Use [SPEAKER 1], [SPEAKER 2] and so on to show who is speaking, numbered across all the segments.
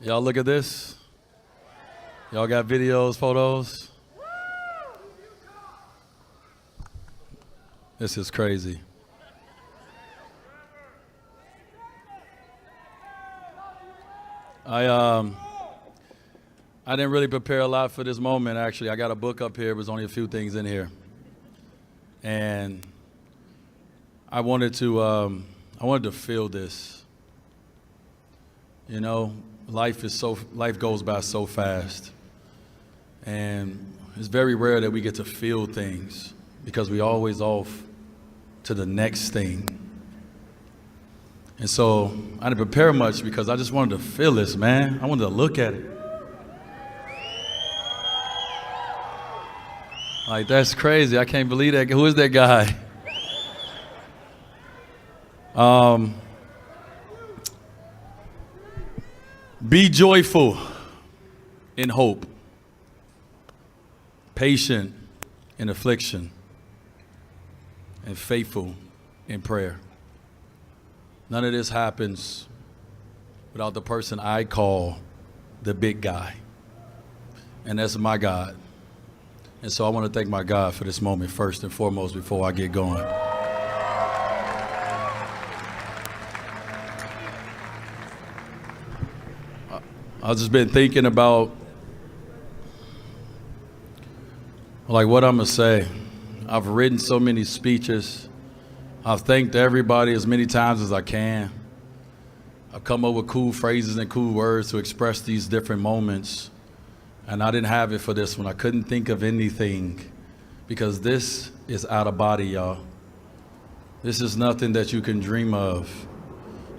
[SPEAKER 1] Y'all look at this. Y'all got videos, photos. This is crazy. I didn't really prepare a lot for this moment, actually. I got a book up here. There's only a few things in here. And I wanted to feel this. You know, life goes by so fast. And it's very rare that we get to feel things because we always off to the next thing. And so I didn't prepare much because I just wanted to feel this, man. I wanted to look at it. Like, that's crazy. I can't believe that. Who is that guy? Be joyful in hope, patient in affliction, and faithful in prayer. None of this happens without the person I call the big guy. And that's my God. And so I want to thank my God for this moment first and foremost before I get going. I've just been thinking about like what I'm going to say. I've written so many speeches. I've thanked everybody as many times as I can. I've come up with cool phrases and cool words to express these different moments. And I didn't have it for this one. I couldn't think of anything because this is out of body, y'all. This is nothing that you can dream of.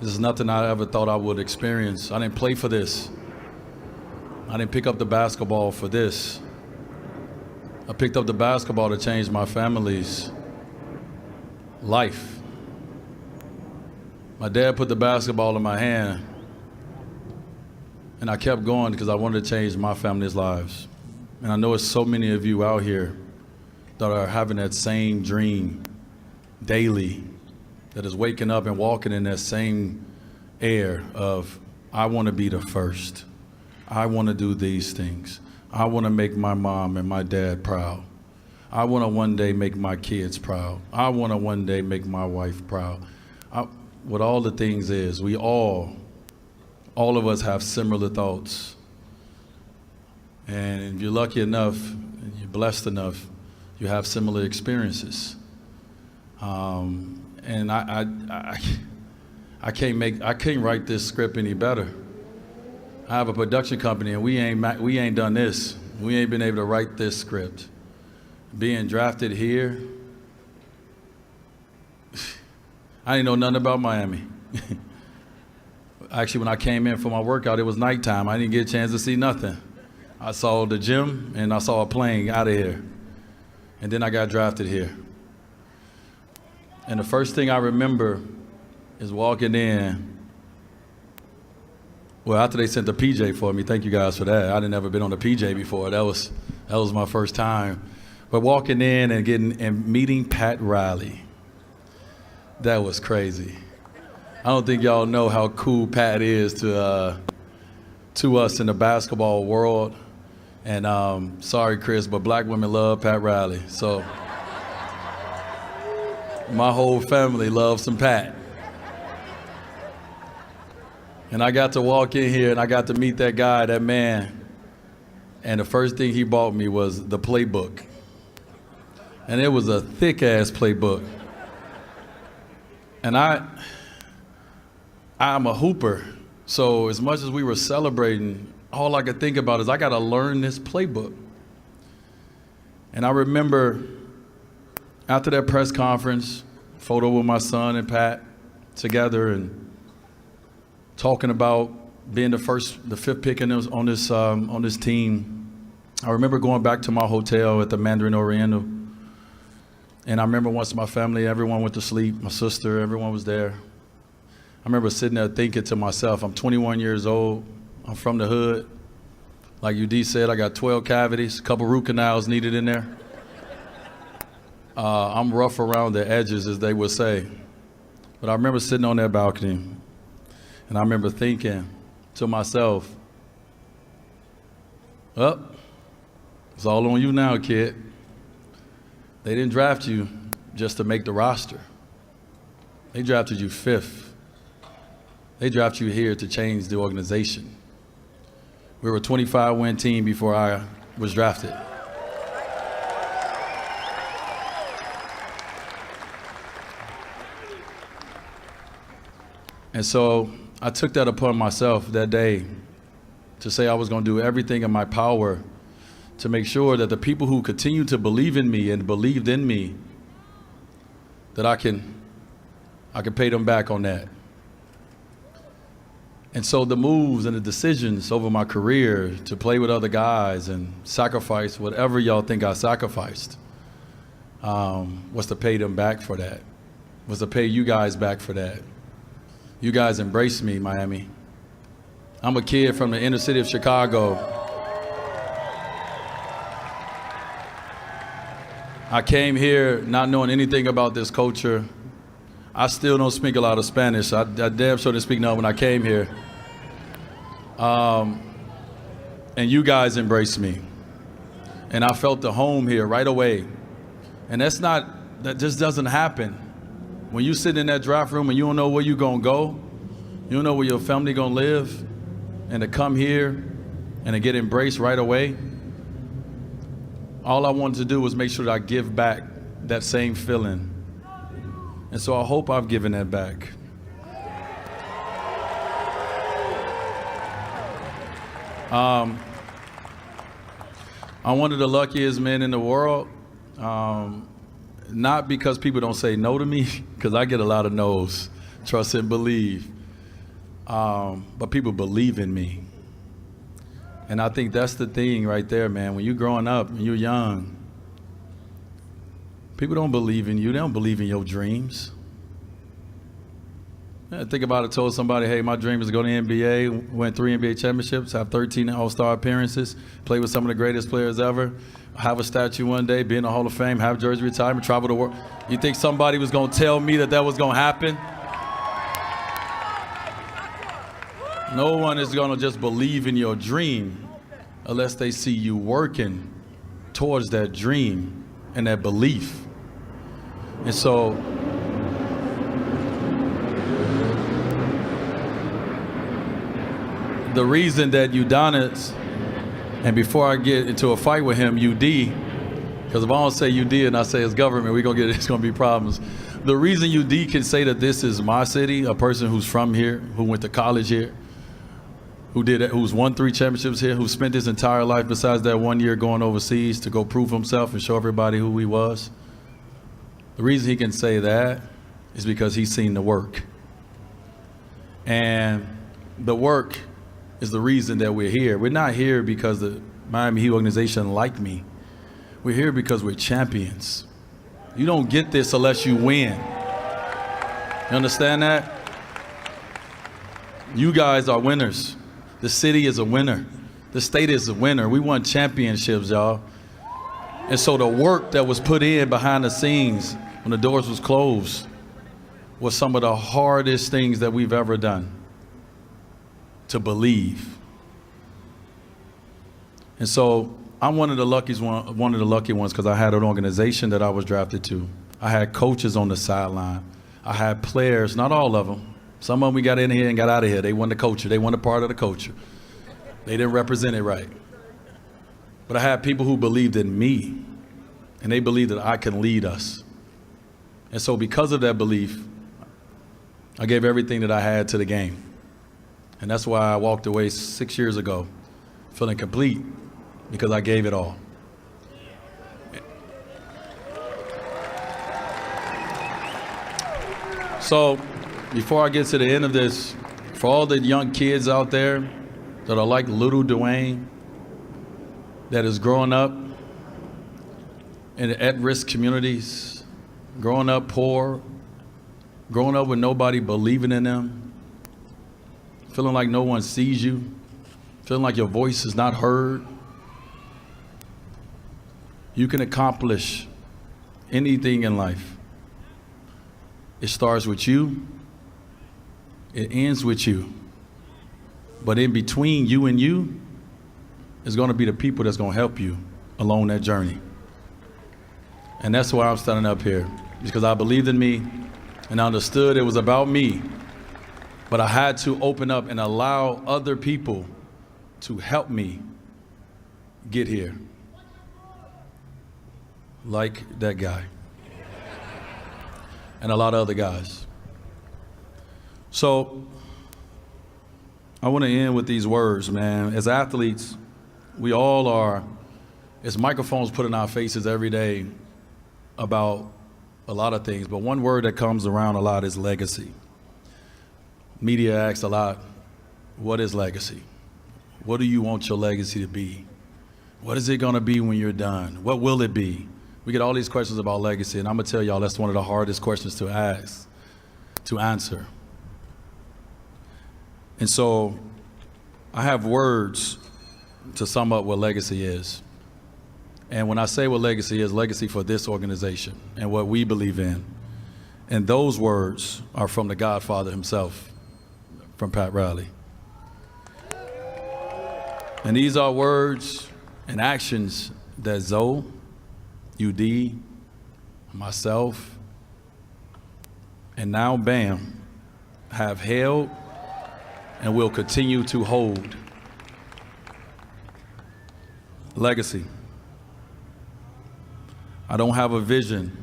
[SPEAKER 1] This is nothing I ever thought I would experience. I didn't play for this. I didn't pick up the basketball for this. I picked up the basketball to change my family's life. My dad put the basketball in my hand, and I kept going because I wanted to change my family's lives. And I know it's so many of you out here that are having that same dream daily, that is waking up and walking in that same air of, I want to be the first. I want to do these things. I want to make my mom and my dad proud. I want to one day make my kids proud. I want to one day make my wife proud. What all the things is, we all of us have similar thoughts. And if you're lucky enough, and you're blessed enough, you have similar experiences. And I can't write this script any better. I have a production company, and we ain't done this. We ain't been able to write this script. Being drafted here, I didn't know nothing about Miami. Actually, when I came in for my workout, it was nighttime. I didn't get a chance to see nothing. I saw the gym, and I saw a plane out of here. And then I got drafted here. And the first thing I remember is walking in. Well, after they sent the PJ for me, thank you guys for that. I'd never been on the PJ before. That was my first time. But walking in and meeting Pat Riley, that was crazy. I don't think y'all know how cool Pat is to us in the basketball world. And sorry, Chris, but black women love Pat Riley. So my whole family loves some Pat. And I got to walk in here and I got to meet that guy, that man. And the first thing he bought me was the playbook. And it was a thick ass playbook. And I'm a hooper. So as much as we were celebrating, all I could think about is I got to learn this playbook. And I remember after that press conference, photo with my son and Pat together and talking about being the fifth pick on this team. I remember going back to my hotel at the Mandarin Oriental. And I remember once my family, everyone went to sleep, my sister, everyone was there. I remember sitting there thinking to myself, I'm 21 years old, I'm from the hood. Like UD said, I got 12 cavities, a couple root canals needed in there. I'm rough around the edges, as they would say. But I remember sitting on that balcony, and I remember thinking to myself, Well, it's all on you now, kid. They didn't draft you just to make the roster. They drafted you 5th. They drafted you here to change the organization. We were a 25-win team before I was drafted. And so I took that upon myself that day to say I was going to do everything in my power to make sure that the people who continue to believe in me and believed in me, that I can pay them back on that. And so the moves and the decisions over my career to play with other guys and sacrifice whatever y'all think I sacrificed was to pay them back for that, was to pay you guys back for that. You guys embraced me, Miami. I'm a kid from the inner city of Chicago. I came here not knowing anything about this culture. I still don't speak a lot of Spanish. I damn sure didn't speak none when I came here. And you guys embraced me. And I felt the home here right away. And that just doesn't happen. When you sit in that draft room and you don't know where you're gonna go, you don't know where your family gonna live, and to come here and to get embraced right away, all I wanted to do was make sure that I give back that same feeling. And so I hope I've given that back. I'm one of the luckiest men in the world, not because people don't say no to me, because I get a lot of no's, trust and believe, but people believe in me. And I think that's the thing right there, man. When you're growing up and you're young, people don't believe in you. They don't believe in your dreams. Yeah, think about it. Told somebody, hey, my dream is to go to the NBA, win 3 NBA championships, have 13 All-Star appearances, play with some of the greatest players ever, have a statue one day, be in the Hall of Fame, have jersey retirement, travel the world. You think somebody was going to tell me that was going to happen? No one is going to just believe in your dream unless they see you working towards that dream and that belief. And so the reason that Udonis, and before I get into a fight with him, UD, because if I don't say UD and I say it's government, it's gonna be problems. The reason UD can say that this is my city, a person who's from here, who went to college here, who's won 3 championships here, who spent his entire life besides that 1 year going overseas to go prove himself and show everybody who he was. The reason he can say that is because he's seen the work. And the work is the reason that we're here. We're not here because the Miami Heat organization liked me. We're here because we're champions. You don't get this unless you win. You understand that? You guys are winners. The city is a winner. The state is a winner. We won championships, y'all. And so the work that was put in behind the scenes when the doors was closed was some of the hardest things that we've ever done to believe. And so I'm one of the lucky ones because I had an organization that I was drafted to. I had coaches on the sideline. I had players, not all of them. Some of them we got in here and got out of here. They weren't the culture. They weren't a part of the culture. They didn't represent it right. But I had people who believed in me, and they believed that I can lead us. And so because of that belief, I gave everything that I had to the game. And that's why I walked away 6 years ago, feeling complete, because I gave it all. So before I get to the end of this, for all the young kids out there that are like little Dwyane, that is growing up in at-risk communities, growing up poor, growing up with nobody believing in them, feeling like no one sees you, feeling like your voice is not heard, you can accomplish anything in life. It starts with you. It ends with you. But in between you and you, is going to be the people that's going to help you along that journey. And that's why I'm standing up here, because I believed in me and I understood it was about me, but I had to open up and allow other people to help me get here. Like that guy and a lot of other guys. So I want to end with these words, man. As athletes, we all are, it's microphones put in our faces every day about a lot of things, but one word that comes around a lot is legacy. Media asks a lot, what is legacy? What do you want your legacy to be? What is it going to be when you're done? What will it be? We get all these questions about legacy, and I'm going to tell y'all that's one of the hardest questions to ask, to answer. And so I have words to sum up what legacy is. And when I say what legacy is, legacy for this organization and what we believe in. And those words are from the Godfather himself, from Pat Riley. And these are words and actions that Zoe, UD, myself, and now Bam have held and will continue to hold. Legacy. I don't have a vision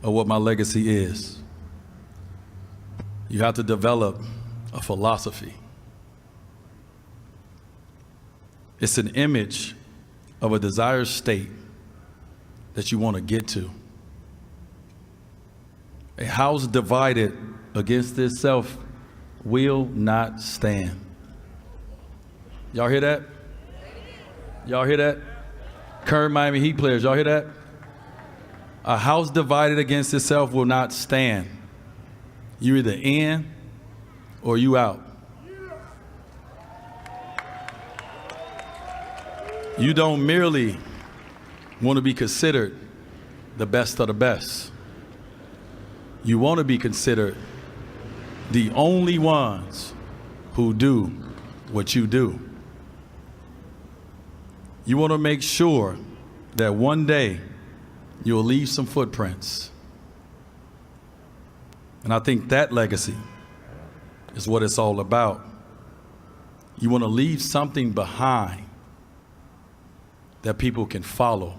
[SPEAKER 1] of what my legacy is. You have to develop a philosophy. It's an image of a desired state that you want to get to. A house divided against itself will not stand. Y'all hear that? Y'all hear that? Current Miami Heat players, y'all hear that? A house divided against itself will not stand. You're either in or you out. You don't merely want to be considered the best of the best. You want to be considered the only ones who do what you do. You want to make sure that one day you'll leave some footprints. And I think that legacy is what it's all about. You want to leave something behind that people can follow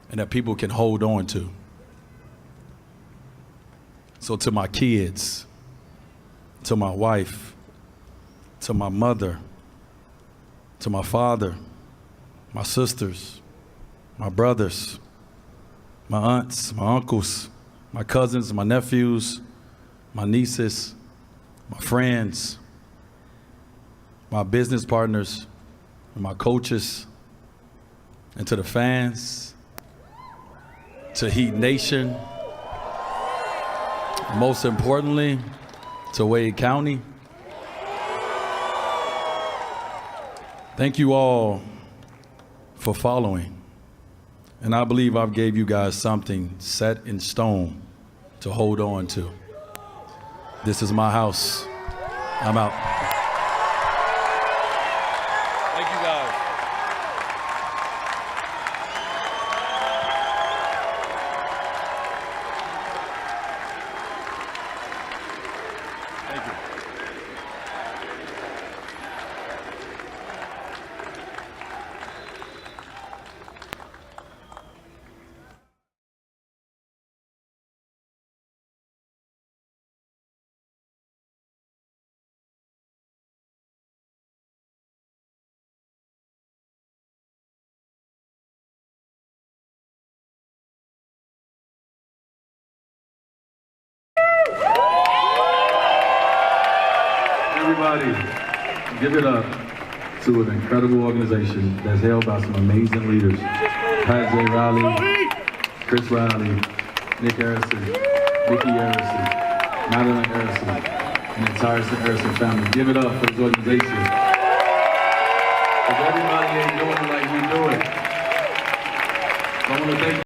[SPEAKER 1] and that people can hold on to. So to my kids, to my wife, to my mother, to my father, my sisters, my brothers, my aunts, my uncles, my cousins, my nephews, my nieces, my friends, my business partners, and my coaches, and to the fans, to Heat Nation, most importantly, to Wade County. Thank you all for following. And I believe I've gave you guys something set in stone to hold on to. This is my house. I'm out. Thank you guys. Thank you. Everybody, give it up to an incredible organization that's held by some amazing leaders. Pat J. Riley, Chris Riley, Nick Arison, Nikki Arison, Madeline Arison, and the entire Arison family. Give it up for this organization. Because everybody ain't doing it like we do it. So I want to thank